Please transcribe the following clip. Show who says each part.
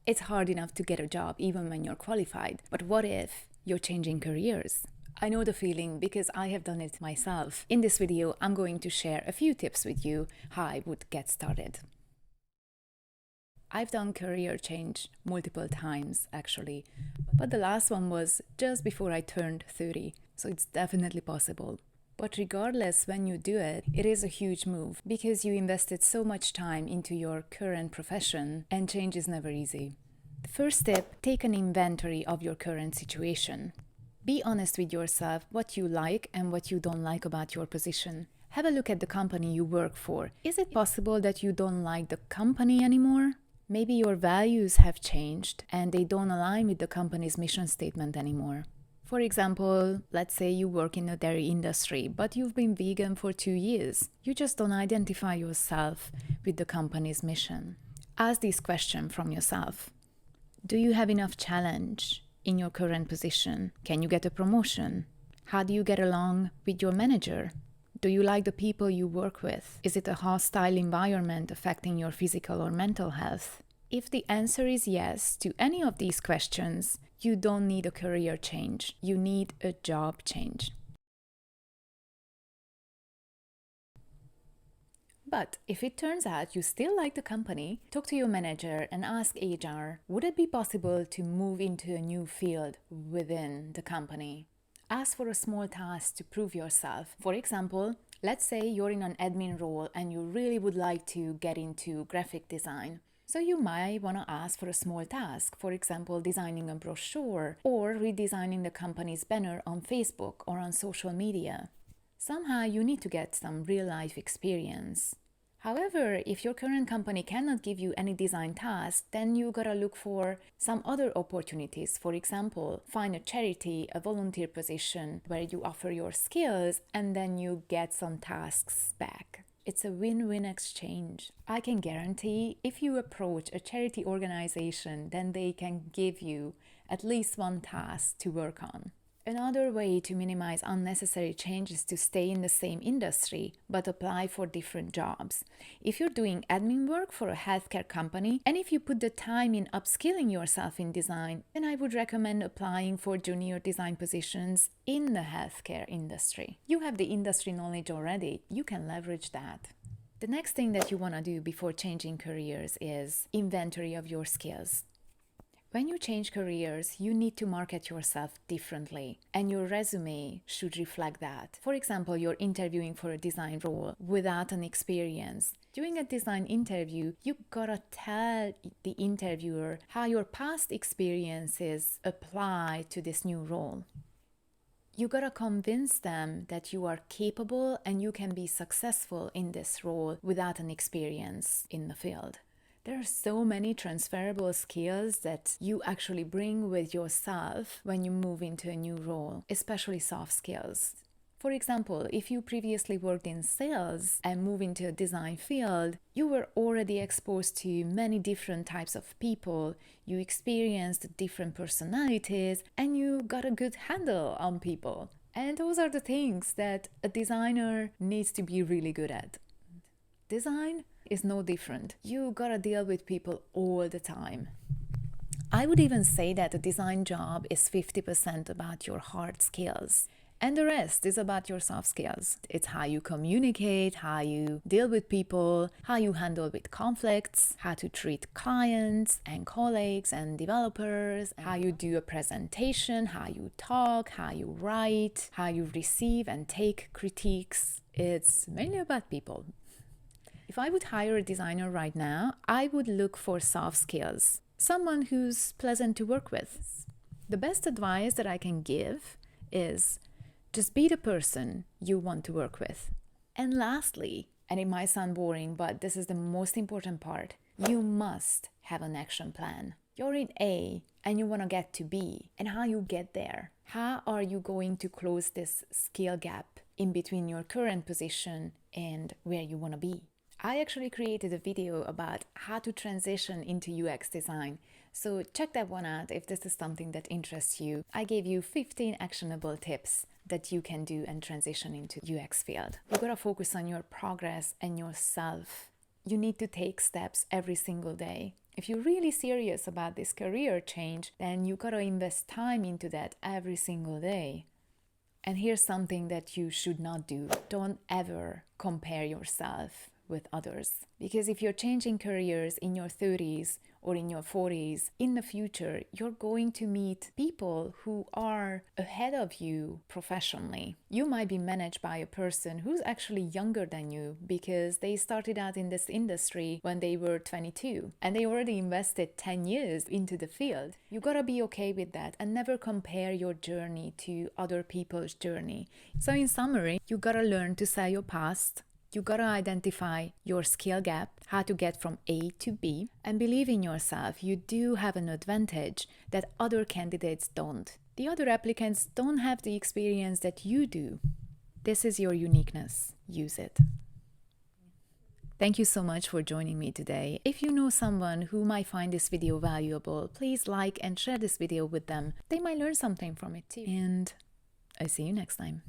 Speaker 1: It's hard enough to get a job even when you're qualified. But what if you're changing careers? I know the feeling because I have done it myself. In this video, I'm going to share a few tips with you how I would get started. I've done career change multiple times actually, but the last one was just before I turned 30, so it's definitely possible. But regardless when you do it, it is a huge move because you invested so much time into your current profession and change is never easy. The first tip, take an inventory of your current situation. Be honest with yourself what you like and what you don't like about your position. Have a look at the company you work for. Is it possible that you don't like the company anymore? Maybe your values have changed and they don't align with the company's mission statement anymore. For example, let's say you work in the dairy industry, but you've been vegan for 2 years. You just don't identify yourself with the company's mission. Ask this question from yourself. Do you have enough challenge in your current position? Can you get a promotion? How do you get along with your manager? Do you like the people you work with? Is it a hostile environment affecting your physical or mental health? If the answer is yes to any of these questions, you don't need a career change. You need a job change. But if it turns out you still like the company, talk to your manager and ask HR, would it be possible to move into a new field within the company? Ask for a small task to prove yourself. For example, let's say you're in an admin role and you really would like to get into graphic design. So you might want to ask for a small task, for example, designing a brochure or redesigning the company's banner on Facebook or on social media. Somehow you need to get some real-life experience. However, if your current company cannot give you any design task, then you gotta look for some other opportunities. For example, find a charity, a volunteer position where you offer your skills and then you get some tasks back. It's a win-win exchange. I can guarantee if you approach a charity organization, then they can give you at least one task to work on. Another way to minimize unnecessary change is to stay in the same industry, but apply for different jobs. If you're doing admin work for a healthcare company, and if you put the time in upskilling yourself in design, then I would recommend applying for junior design positions in the healthcare industry. You have the industry knowledge already, you can leverage that. The next thing that you want to do before changing careers is inventory of your skills. When you change careers, you need to market yourself differently, and your resume should reflect that. For example, you're interviewing for a design role without an experience. During a design interview, you gotta tell the interviewer how your past experiences apply to this new role. You gotta convince them that you are capable and you can be successful in this role without an experience in the field. There are so many transferable skills that you actually bring with yourself when you move into a new role, especially soft skills. For example, if you previously worked in sales and move into a design field, you were already exposed to many different types of people, you experienced different personalities, and you got a good handle on people. And those are the things that a designer needs to be really good at. Design is no different. You gotta deal with people all the time. I would even say that a design job is 50% about your hard skills, and the rest is about your soft skills. It's how you communicate, how you deal with people, how you handle with conflicts, how to treat clients and colleagues and developers, how you do a presentation, how you talk, how you write, how you receive and take critiques. It's mainly about people. If I would hire a designer right now, I would look for soft skills, someone who's pleasant to work with. The best advice that I can give is just be the person you want to work with. And lastly, and it might sound boring, but this is the most important part, you must have an action plan. You're in A and you want to get to B, and how you get there. How are you going to close this skill gap in between your current position and where you want to be? I actually created a video about how to transition into UX design, so check that one out if this is something that interests you. I gave you 15 actionable tips that you can do and transition into UX field. You gotta focus on your progress and yourself. You need to take steps every single day. If you're really serious about this career change, then you gotta invest time into that every single day. And here's something that you should not do. Don't ever compare yourself with others. Because if you're changing careers in your 30s or in your 40s, in the future, you're going to meet people who are ahead of you professionally. You might be managed by a person who's actually younger than you because they started out in this industry when they were 22 and they already invested 10 years into the field. You gotta be okay with that and never compare your journey to other people's journey. So in summary, you gotta learn to sell your past. You gotta identify your skill gap, how to get from A to B, and believe in yourself. You do have an advantage that other candidates don't. The other applicants don't have the experience that you do. This is your uniqueness. Use it. Thank you so much for joining me today. If you know someone who might find this video valuable, please like and share this video with them. They might learn something from it too. And I see you next time.